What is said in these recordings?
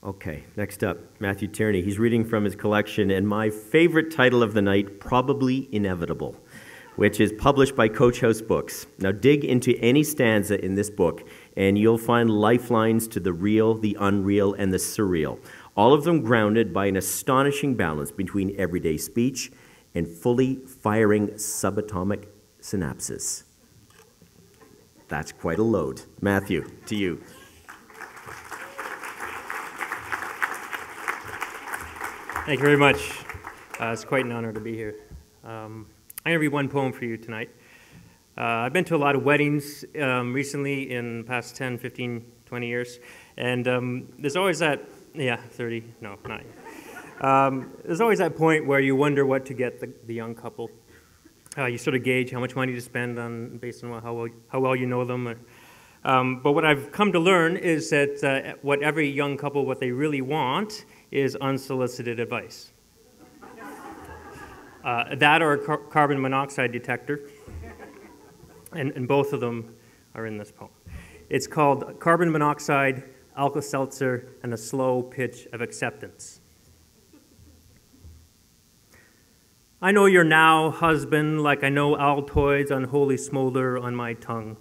Okay, next up, Matthew Tierney. He's reading from his collection, and my favorite title of the night, Probably Inevitable, which is published by Coach House Books. Now dig into any stanza in this book, and you'll find lifelines to the real, the unreal, and the surreal, all of them grounded by an astonishing balance between everyday speech and fully firing subatomic synapses. That's quite a load. Matthew, to you. Thank you very much. It's quite an honor to be here. I'm going to read one poem for you tonight. I've been to a lot of weddings recently in the past 10, 15, 20 years, and there's always that, 30, no, not yet. There's always that point where you wonder what to get the young couple. You sort of gauge how much money to spend on based on how well you know them. But what I've come to learn is that what every young couple, what they really want is unsolicited advice. That or a carbon monoxide detector, and both of them are in this poem. It's called Carbon Monoxide, Alka-Seltzer, and a Slow Pitch of Acceptance. I know your now husband like I know Altoids unholy smolder on my tongue.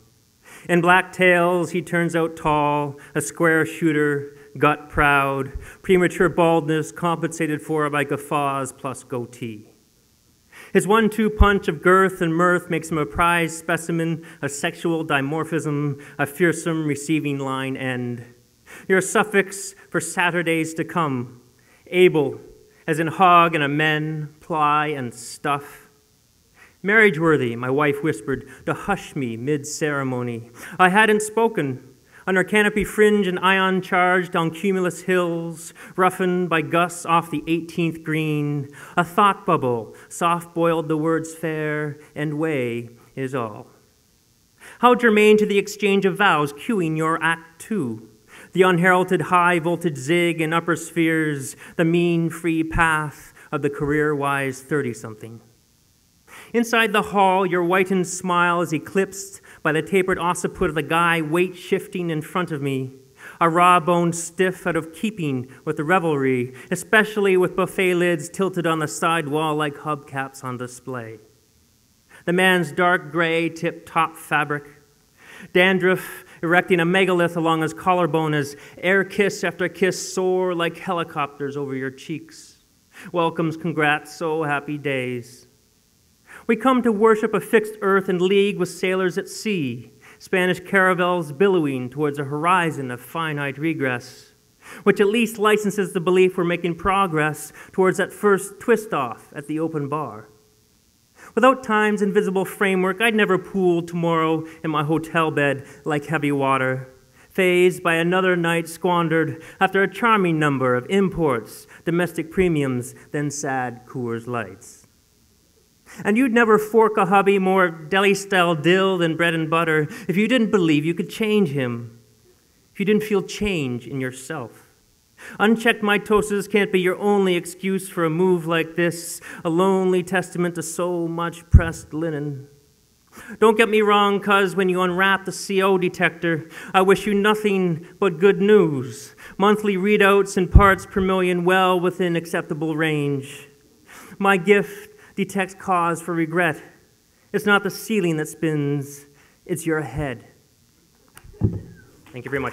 In black tails he turns out tall, a square shooter, gut proud, premature baldness compensated for by guffaws plus goatee. His 1-2 punch of girth and mirth makes him a prized specimen, a sexual dimorphism, a fearsome receiving line end. Your suffix for Saturdays to come, able, as in hog and amen, ply and stuff. Marriage-worthy, my wife whispered, to hush me mid-ceremony. I hadn't spoken. Under canopy fringe and ion-charged on cumulus hills, roughened by gusts off the 18th green, a thought bubble, soft-boiled the words fair and way is all. How germane to the exchange of vows, cueing your act two, the unheralded high-voltage zig in upper spheres, the mean, free path of the career-wise 30-something. Inside the hall, your whitened smile is eclipsed by the tapered occiput of the guy weight-shifting in front of me, a raw-boned stiff out of keeping with the revelry, especially with buffet lids tilted on the side wall like hubcaps on display. The man's dark gray tip-top fabric, dandruff erecting a megalith along his collarbone as air kiss after kiss soar like helicopters over your cheeks. Welcomes, congrats, so happy days. We come to worship a fixed earth in league with sailors at sea, Spanish caravels billowing towards a horizon of finite regress, which at least licenses the belief we're making progress towards that first twist-off at the open bar. Without time's invisible framework, I'd never pool tomorrow in my hotel bed like heavy water, phased by another night squandered after a charming number of imports, domestic premiums, then sad Coors Lights. And you'd never fork a hubby more deli-style dill than bread and butter if you didn't believe you could change him, if you didn't feel change in yourself. Unchecked mitoses can't be your only excuse for a move like this, a lonely testament to so much pressed linen. Don't get me wrong, cuz when you unwrap the CO detector, I wish you nothing but good news. Monthly readouts in parts per million well within acceptable range. My gift detects cause for regret. It's not the ceiling that spins, it's your head. Thank you very much.